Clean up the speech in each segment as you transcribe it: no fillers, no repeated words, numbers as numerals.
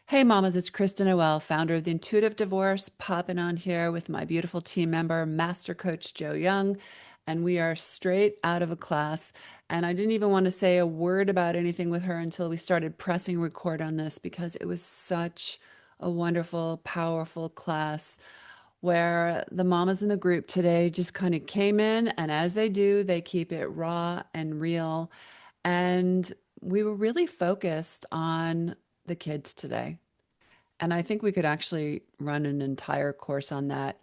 Hey mamas, it's Kristen Noel, founder of the Intuitive Divorce, popping on here with my beautiful team member, Master Coach Joe Young, and we are straight out of a class. And I didn't even want to say a word about anything with her until we started pressing record on this because it was such a wonderful, powerful class where the mamas in the group today just kind of came in, and as they do, they keep it raw and real. And we were really focused on the kids today. And I think we could actually run an entire course on that.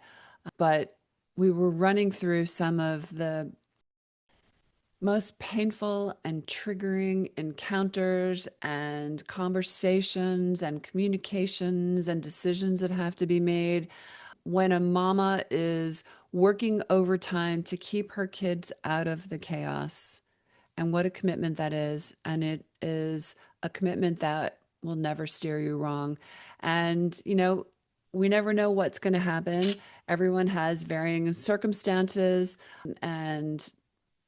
But we were running through some of the most painful and triggering encounters and conversations and communications and decisions that have to be made when a mama is working overtime to keep her kids out of the chaos, and what a commitment that is. And it is a commitment that will never steer you wrong. And, we never know what's going to happen. Everyone has varying circumstances and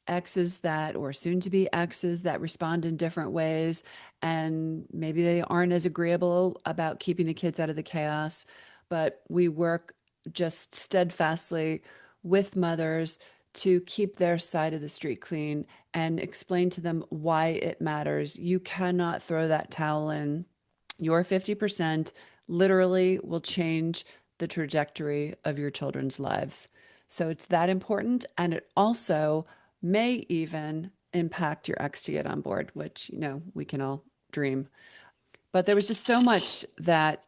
exes that, or soon to be exes that respond in different ways. And maybe they aren't as agreeable about keeping the kids out of the chaos. But we work just steadfastly with mothers to keep their side of the street clean and explain to them why it matters. You cannot throw that towel in. Your 50% literally will change the trajectory of your children's lives. So it's that important. And it also may even impact your ex to get on board, which, we can all dream. But there was just so much that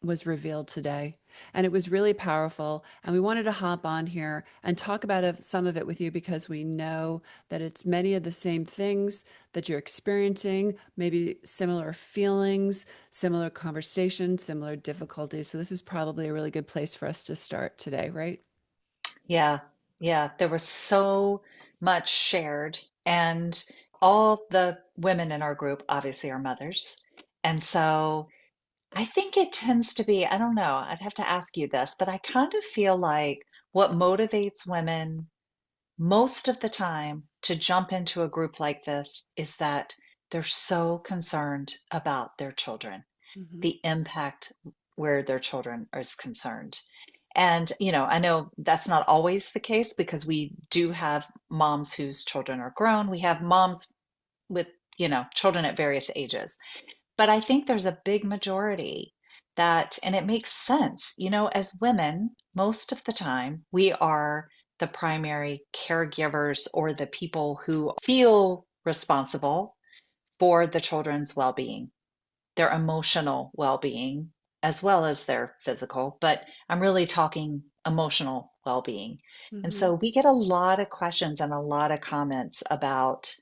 was revealed today. And it was really powerful. And we wanted to hop on here and talk about some of it with you because we know that it's many of the same things that you're experiencing, maybe similar feelings, similar conversations, similar difficulties. So this is probably a really good place for us to start today, right? Yeah, yeah, there was so much shared, and all the women in our group obviously are mothers. And so I think it tends to be, I don't know, I'd have to ask you this, but I kind of feel like what motivates women most of the time to jump into a group like this is that they're so concerned about their children, Hmm. the impact where their children is concerned. And, I know that's not always the case because we do have moms whose children are grown. We have moms with, children at various ages. But I think there's a big majority that, and it makes sense, as women, most of the time, we are the primary caregivers or the people who feel responsible for the children's well being, their emotional well-being as well as their physical, but I'm really talking emotional well-being. And Hmm. so we get a lot of questions and a lot of comments about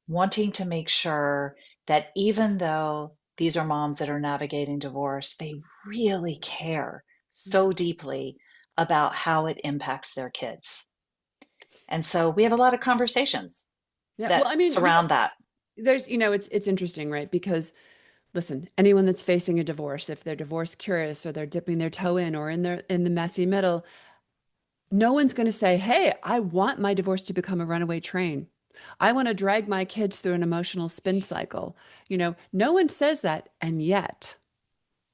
wanting to make sure that even though these are moms that are navigating divorce, they really care so deeply about how it impacts their kids. And so we have a lot of conversations Yeah. Well, that I mean, surround that. there's, it's interesting, right? Because listen, anyone that's facing a divorce, if they're divorce curious or they're dipping their toe in or in the messy middle, no one's going to say, "Hey, I want my divorce to become a runaway train. I want to drag my kids through an emotional spin cycle." No one says that, and yet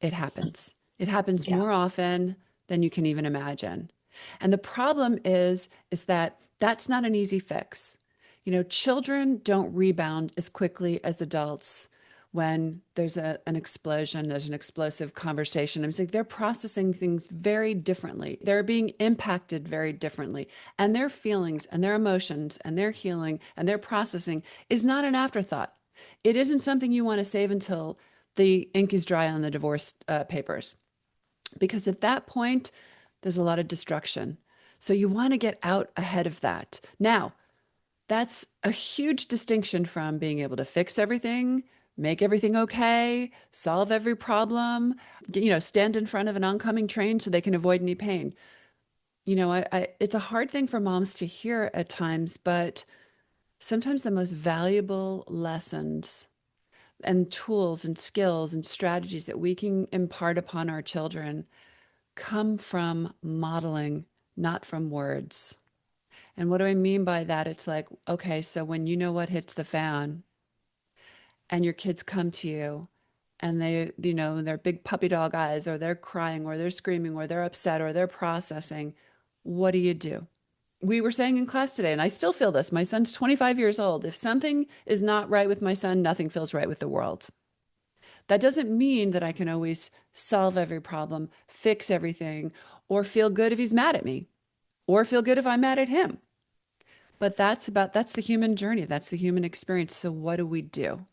it happens. It happens Yeah. more often than you can even imagine. And the problem is that that's not an easy fix. Children don't rebound as quickly as adults when there's an explosion, there's an explosive conversation. I'm saying they're processing things very differently. They're being impacted very differently. And their feelings and their emotions and their healing and their processing is not an afterthought. It isn't something you want to save until the ink is dry on the divorce papers, because at that point, there's a lot of destruction. So you want to get out ahead of that. Now, that's a huge distinction from being able to fix everything, make everything okay, solve every problem, stand in front of an oncoming train so they can avoid any pain. It's a hard thing for moms to hear at times, but sometimes the most valuable lessons and tools and skills and strategies that we can impart upon our children come from modeling, not from words. And what do I mean by that? It's like, okay, so when you know what hits the fan and your kids come to you and their big puppy dog eyes, or they're crying, or they're screaming, or they're upset, or they're processing, what do you do? We were saying in class today, and I still feel this. My son's 25 years old. If something is not right with my son, nothing feels right with the world. That doesn't mean that I can always solve every problem, fix everything, or feel good if he's mad at me, or feel good if I'm mad at him. But that's the human journey. That's the human experience. So what do we do?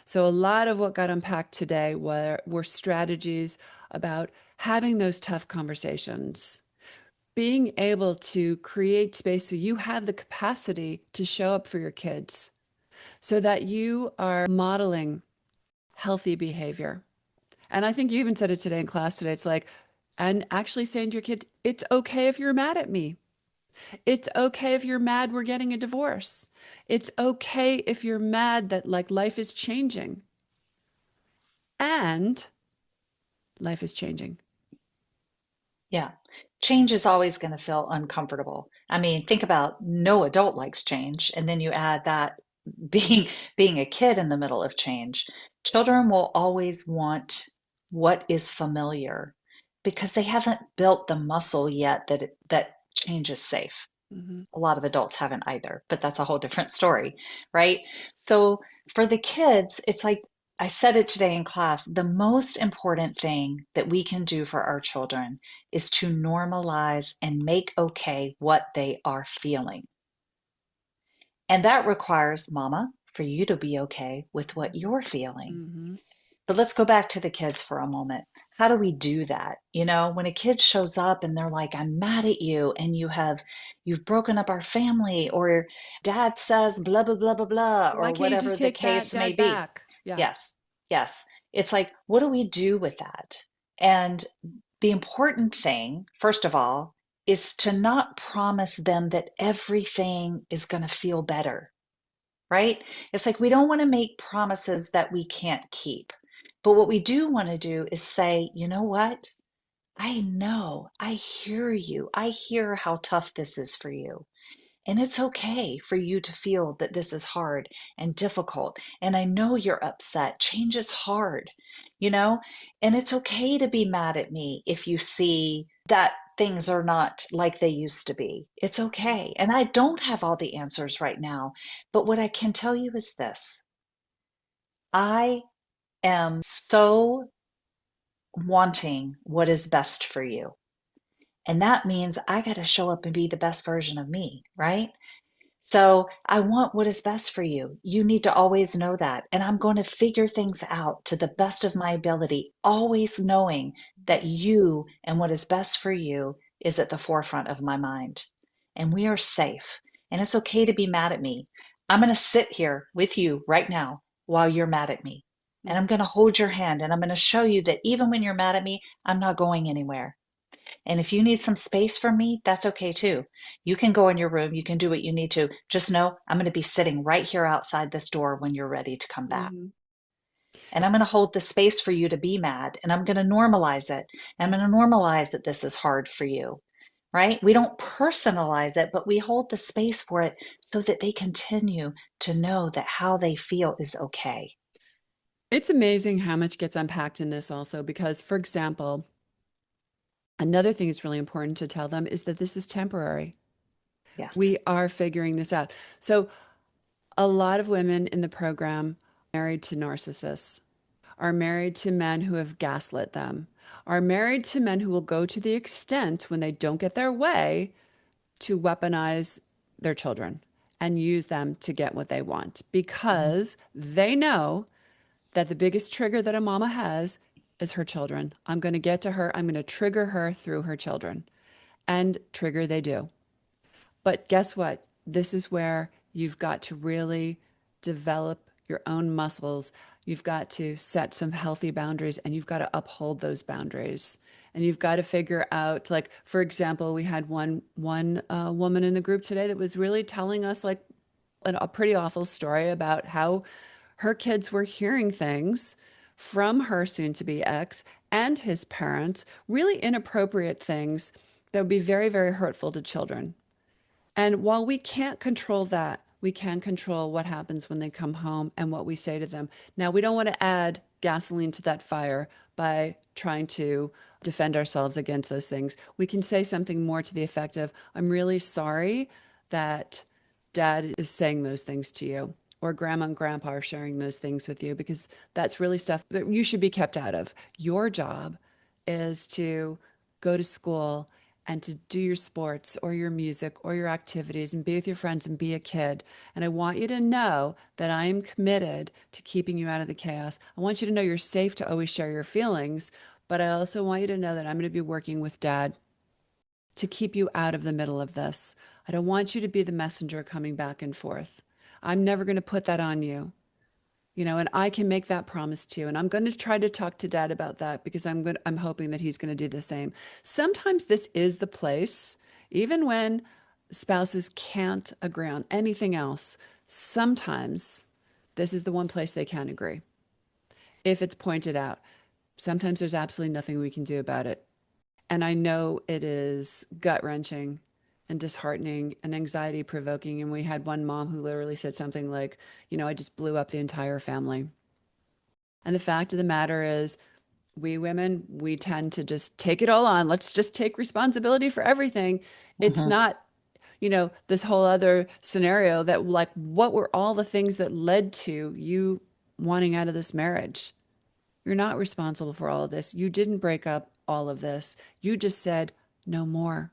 So a lot of what got unpacked today were strategies about having those tough conversations, being able to create space so you have the capacity to show up for your kids, so that you are modeling healthy behavior. And I think you even said it today in class today. It's like, and actually saying to your kid, it's okay if you're mad at me. It's okay if you're mad we're getting a divorce. It's okay if you're mad that like life is changing. And life is changing. Yeah. Change is always going to feel uncomfortable. I mean, think about no adult likes change, and then you add that being being a kid in the middle of change. Children will always want what is familiar because they haven't built the muscle yet that change is safe. Hmm. A lot of adults haven't either, but that's a whole different story, right? So for the kids, it's like I said it today in class, the most important thing that we can do for our children is to normalize and make okay what they are feeling. And that requires, Mama, for you to be okay with what you're feeling. Hmm. But let's go back to the kids for a moment. How do we do that? You know, when a kid shows up and they're like, I'm mad at you and you've broken up our family, or dad says blah blah blah blah blah, Why or can't you just whatever the take case may dad be. back? Yeah. Yes, yes. It's like, what do we do with that? And the important thing, first of all, is to not promise them that everything is going to feel better, right? It's like we don't want to make promises that we can't keep. But what we do want to do is say, you know what? I know, I hear you. I hear how tough this is for you. And it's okay for you to feel that this is hard and difficult. And I know you're upset. Change is hard, you know? And it's okay to be mad at me if you see that things are not like they used to be. It's okay. And I don't have all the answers right now. But what I can tell you is this: I am so wanting what is best for you. And that means I got to show up and be the best version of me, right? So I want what is best for you. You need to always know that. And I'm going to figure things out to the best of my ability, always knowing that you and what is best for you is at the forefront of my mind. And we are safe. And it's okay to be mad at me. I'm going to sit here with you right now while you're mad at me. And I'm Hmm. going to hold your hand and I'm going to show you that even when you're mad at me, I'm not going anywhere. And if you need some space from me, that's okay too. You can go in your room, you can do what you need to. Just know I'm going to be sitting right here outside this door when you're ready to come back. Hmm. And I'm going to hold the space for you to be mad, and I'm going to normalize it. And Yeah. I'm going to normalize that this is hard for you, right? We don't personalize it, but we hold the space for it so that they continue to know that how they feel is okay. It's amazing how much gets unpacked in this also, because, for example, another thing that's really important to tell them is that this is temporary. Yes. We are figuring this out. So, a lot of women in the program married to narcissists, are married to men who have gaslit them, are married to men who will go to the extent when they don't get their way to weaponize their children and use them to get what they want, Mhm. because they know that the biggest trigger that a mama has is her children. I'm going to get to her. I'm going to trigger her through her children. And trigger they do. But guess what? This is where you've got to really develop your own muscles. You've got to set some healthy boundaries and you've got to uphold those boundaries. And you've got to figure out, like, for example, we had one woman in the group today that was really telling us like a pretty awful story about how her kids were hearing things from her soon to be ex and his parents, really inappropriate things that would be very, very hurtful to children. And while we can't control that, we can control what happens when they come home and what we say to them. Now, we don't want to add gasoline to that fire by trying to defend ourselves against those things. We can say something more to the effect of, I'm really sorry that dad is saying those things to you, or grandma and grandpa are sharing those things with you, because that's really stuff that you should be kept out of. Your job is to go to school and to do your sports or your music or your activities and be with your friends and be a kid. And I want you to know that I am committed to keeping you out of the chaos. I want you to know you're safe to always share your feelings, but I also want you to know that I'm going to be working with dad to keep you out of the middle of this. I don't want you to be the messenger coming back and forth. I'm never going to put that on you. And I can make that promise to you. And I'm going to try to talk to dad about that, because I'm hoping that he's going to do the same. Sometimes this is the place, even when spouses can't agree on anything else, sometimes this is the one place they can agree. If it's pointed out, sometimes there's absolutely nothing we can do about it. And I know it is gut wrenching and disheartening and anxiety provoking. And we had one mom who literally said something like, I just blew up the entire family. And the fact of the matter is, we women, we tend to just take it all on. Let's just take responsibility for everything. It's Hmm. not, this whole other scenario that, like, what were all the things that led to you wanting out of this marriage? You're not responsible for all of this. You didn't break up all of this. You just said no more.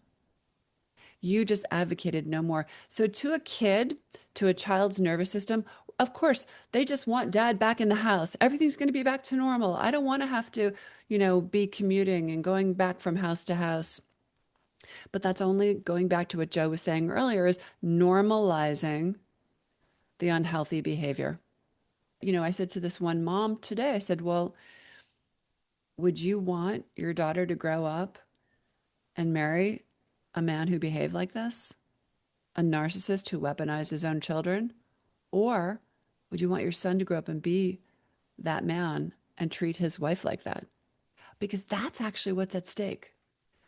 You just advocated no more. So, to a kid, to a child's nervous system, of course, they just want dad back in the house. Everything's going to be back to normal. I don't want to have to, be commuting and going back from house to house. But that's only going back to what Joe was saying earlier, is normalizing the unhealthy behavior. I said to this one mom today, I said, well, would you want your daughter to grow up and marry a man who behaved like this? A narcissist who weaponized his own children? Or would you want your son to grow up and be that man and treat his wife like that? Because that's actually what's at stake,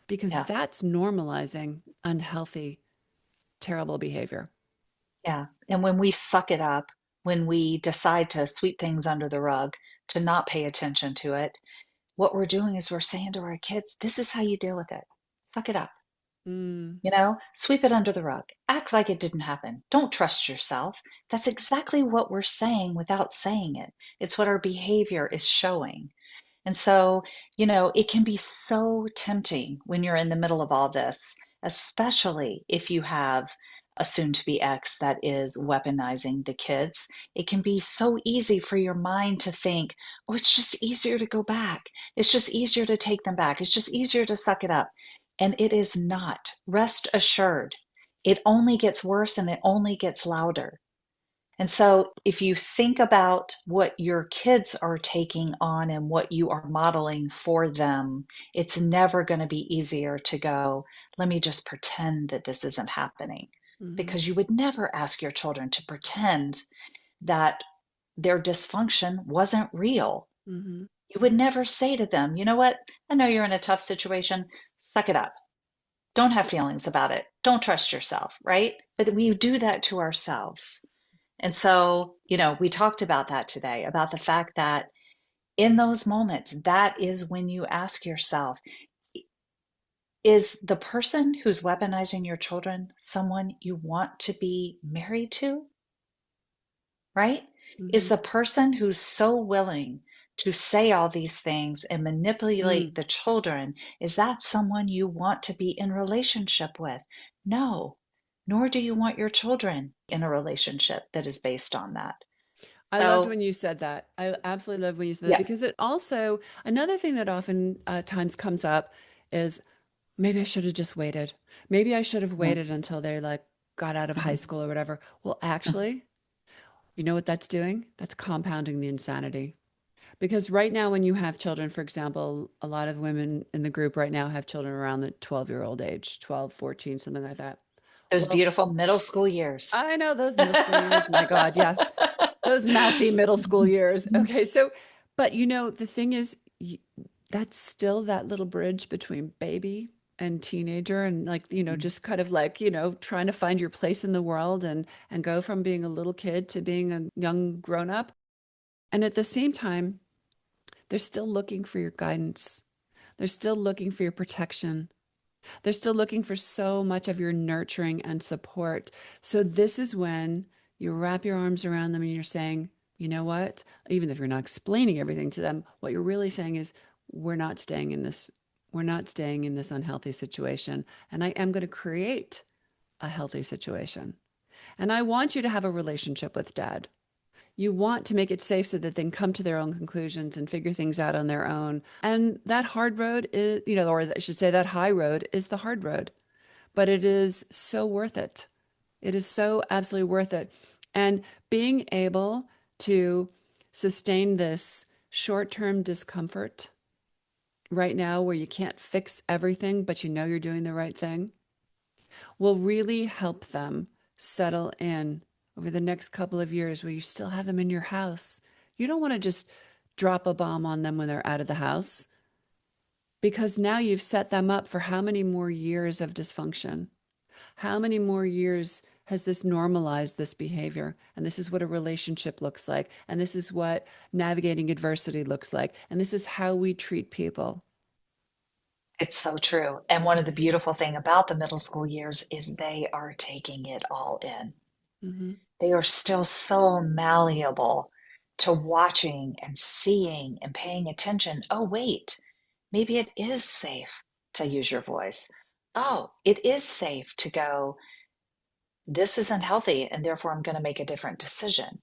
because Yeah. that's normalizing unhealthy, terrible behavior. Yeah. And when we suck it up, when we decide to sweep things under the rug, to not pay attention to it, what we're doing is we're saying to our kids, this is how you deal with it. Suck it up. Mm, Sweep it under the rug. Act like it didn't happen. Don't trust yourself. That's exactly what we're saying without saying it. It's what our behavior is showing. And so, it can be so tempting when you're in the middle of all this, especially if you have a soon to be ex that is weaponizing the kids. It can be so easy for your mind to think, oh, it's just easier to go back. It's just easier to take them back. It's just easier to suck it up. And it is not. Rest assured. It only gets worse and it only gets louder. And so, if you think about what your kids are taking on and what you are modeling for them, it's never going to be easier to go, let me just pretend that this isn't happening. mm-hmm, Because you would never ask your children to pretend that their dysfunction wasn't real. mm-hmm. You would never say to them, you know what? I know you're in a tough situation. Suck it up. Don't have feelings about it. Don't trust yourself, right? But we do that to ourselves. And so, we talked about that today, about the fact that in those moments, that is when you ask yourself, is the person who's weaponizing your children someone you want to be married to? Right? Is Mm-hmm. the person who's so willing to say all these things and manipulate Mm. the children, is that someone you want to be in relationship with? No, nor do you want your children in a relationship that is based on that. I loved So, when you said that. I absolutely love when you said that, yeah. because it also, another thing that often times comes up is, maybe I should have just waited. Maybe I should have Mhm, waited until they, like, got out of high mhm, school or whatever. Well, mhm. actually, you know what that's doing? That's compounding the insanity. Because right now, when you have children, for example, a lot of women in the group right now have children around the 12-year-old age, 12, 14, something like that. Those Well, beautiful middle school years. I know those middle school years. My God, yeah, those mouthy middle school years. Okay, so, but the thing is, that's still that little bridge between baby and teenager, and, like, just kind of like, trying to find your place in the world, and go from being a little kid to being a young grown up. And at the same time, They're still looking for your guidance. They're still looking for your protection. They're still looking for so much of your nurturing and support. So, this is when you wrap your arms around them and you're saying, you know what? Even if you're not explaining everything to them, what you're really saying is, we're not staying in this. We're not staying in this unhealthy situation. And I am going to create a healthy situation. And I want you to have a relationship with dad. You want to make it safe so that they can come to their own conclusions and figure things out on their own. And that hard road is, or I should say that high road is the hard road, but it is so worth it. It is so absolutely worth it. And being able to sustain this short term discomfort right now where you can't fix everything, but you know you're doing the right thing will really help them settle in over the next couple of years where you still have them in your house. You don't want to just drop a bomb on them when they're out of the house because now you've set them up for how many more years of dysfunction? How many more years has this normalized this behavior? And this is what a relationship looks like. And this is what navigating adversity looks like. And this is how we treat people. It's so true. And one of the beautiful thing about the middle school years is they are taking it all in. Mm-hmm. They are still so malleable to watching and seeing and paying attention. Oh, wait, maybe it is safe to use your voice. Oh, it is safe to go, this isn't healthy, and therefore I'm going to make a different decision.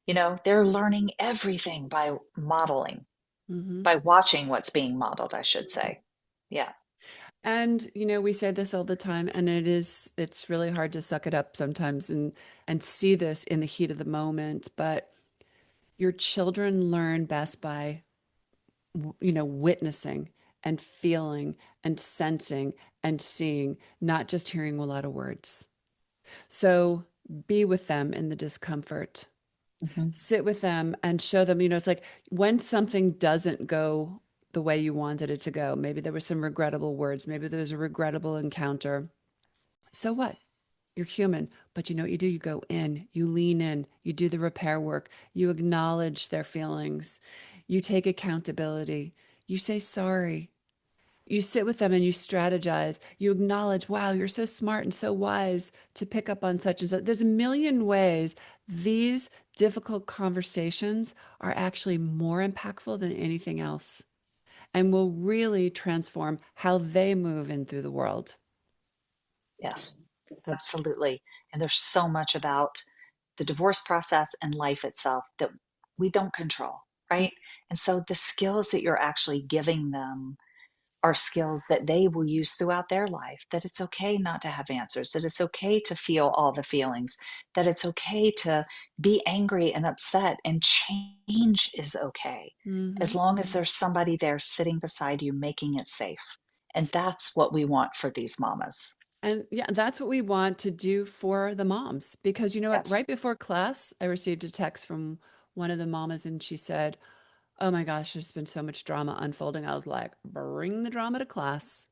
They're learning everything by modeling, Mm-hmm. by watching what's being modeled, I should say. Yeah. And we say this all the time, and it's really hard to suck it up sometimes and see this in the heat of the moment, but your children learn best by witnessing and feeling and sensing and seeing, not just hearing a lot of words. So be with them in the discomfort. Hmm. Sit with them and show them, it's like when something doesn't go the way you wanted it to go. Maybe there were some regrettable words. Maybe there was a regrettable encounter. So what? You're human, but you know what you do? You go in, you lean in, you do the repair work, you acknowledge their feelings, you take accountability, you say sorry, you sit with them and you strategize, you acknowledge, wow, you're so smart and so wise to pick up on such and such. There's a million ways these difficult conversations are actually more impactful than anything else and will really transform how they move in through the world. Yes, absolutely. And there's so much about the divorce process and life itself that we don't control, right? And so the skills that you're actually giving them are skills that they will use throughout their life, that it's okay not to have answers, that it's okay to feel all the feelings, that it's okay to be angry and upset, and change is okay Mm-hmm. as long as there's somebody there sitting beside you making it safe. And that's what we want for these mamas. And yeah, that's what we want to do for the moms. Because you know what? Yes. Right before class, I received a text from one of the mamas and she said, oh my gosh, there's been so much drama unfolding. I was like, bring the drama to class.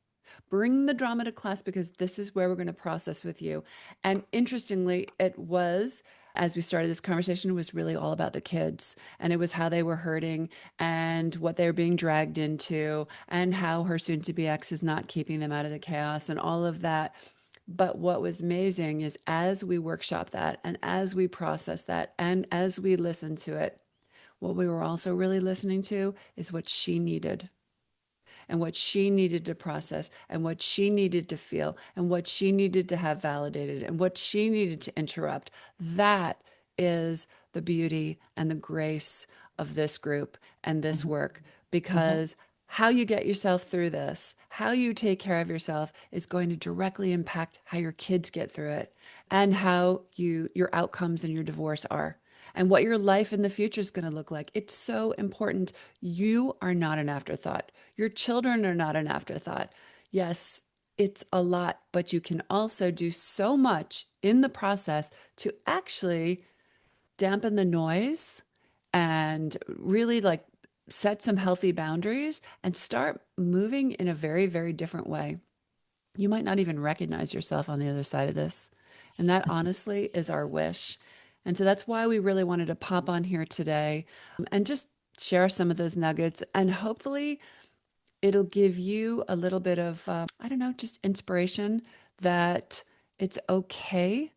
Bring the drama to class because this is where we're going to process with you. And interestingly, it was, as we started this conversation, it was really all about the kids and it was how they were hurting and what they were being dragged into and how her soon to be ex is not keeping them out of the chaos and all of that. But what was amazing is as we workshop that and as we process that and as we listen to it, what we were also really listening to is what she needed and what she needed to process and what she needed to feel and what she needed to have validated and what she needed to interrupt. That is the beauty and the grace of this group and this Mhm, work mhm, because how you get yourself through this, how you take care of yourself is going to directly impact how your kids get through it and how your outcomes in your divorce are and what your life in the future is going to look like. It's so important. You are not an afterthought. Your children are not an afterthought. Yes, it's a lot, but you can also do so much in the process to actually dampen the noise and really like set some healthy boundaries and start moving in a very, very different way. You might not even recognize yourself on the other side of this. And that mhm. honestly is our wish. And so that's why we really wanted to pop on here today and just share some of those nuggets, and hopefully it'll give you a little bit of, I don't know, just inspiration that it's okay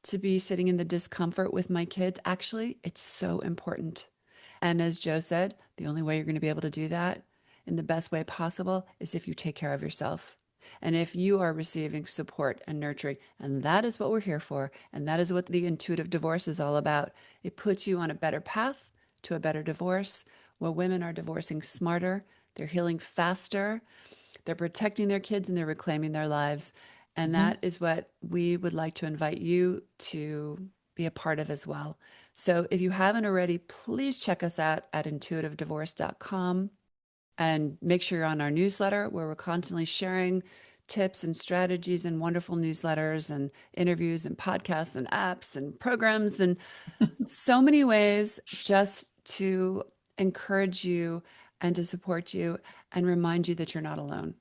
to be sitting in the discomfort with my kids. Actually, it's so important. And as Joe said, the only way you're going to be able to do that in the best way possible is if you take care of yourself. And if you are receiving support and nurturing, and that is what we're here for, and that is what the intuitive divorce is all about. It puts you on a better path to a better divorce, where women are divorcing smarter, they're healing faster, they're protecting their kids, and they're reclaiming their lives. And Hmm. that is what we would like to invite you to be a part of as well. So if you haven't already, please check us out at intuitivedivorce.com and make sure you're on our newsletter where we're constantly sharing tips and strategies and wonderful newsletters and interviews and podcasts and apps and programs and so many ways just to encourage you and to support you and remind you that you're not alone.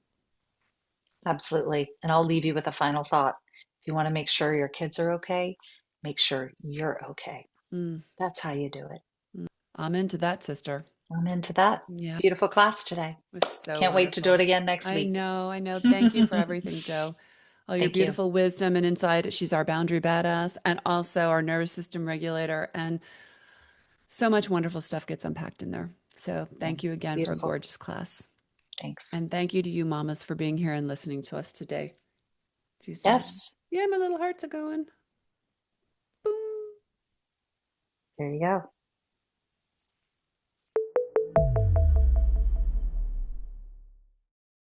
Absolutely. And I'll leave you with a final thought. If you want to make sure your kids are okay, make sure you're okay. Mm, That's how you do it. I'm into that, sister. I'm into that. Yeah, it Beautiful class today. was so Can't wait to do it wonderful. again next I week. know, I know. Thank you for everything, Joe. All your Thank you. beautiful wisdom and insight. She's our boundary badass and also our nervous system regulator. And so much wonderful stuff gets unpacked in there. So Yeah. thank you again for a Beautiful. gorgeous class. Thanks. And thank you to you, mamas, for being here and listening to us today. Do you see that? Yes. Yeah, my little hearts are going. Boom. There you go.